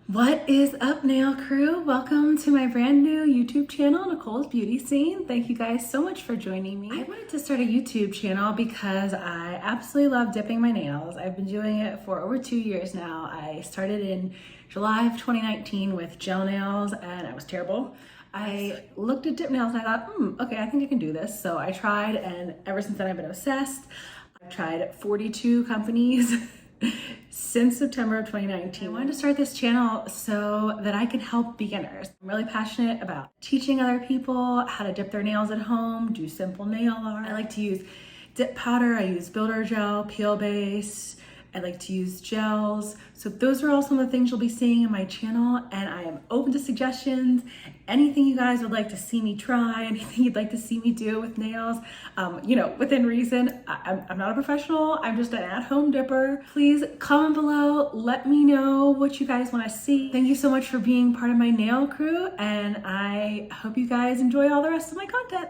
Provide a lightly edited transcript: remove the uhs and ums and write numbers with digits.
What is up, nail crew? Welcome to my brand new YouTube channel, Nicole's Beauty Scene. Thank you guys so much for joining me. I wanted to start a YouTube channel because I absolutely love dipping my nails. I've been doing it for over 2 years now. I started in July of 2019 with gel nails and I was terrible. I looked at dip nails and I thought, okay, I think I can do this. So I tried, and ever since then I've been obsessed. I've tried 42 companies since September of 2019. I wanted to start this channel so that I can help beginners. I'm really passionate about teaching other people how to dip their nails at home, do simple nail art. I like to use dip powder, I use builder gel, peel base, I like to use gels. So those are all some of the things you'll be seeing in my channel, and I am open to suggestions. Anything you guys would like to see me try, anything you'd like to see me do with nails, within reason. I'm not a professional, I'm just an at-home dipper. Please comment below, let me know what you guys want to see. Thank you so much for being part of my nail crew, and I hope you guys enjoy all the rest of my content.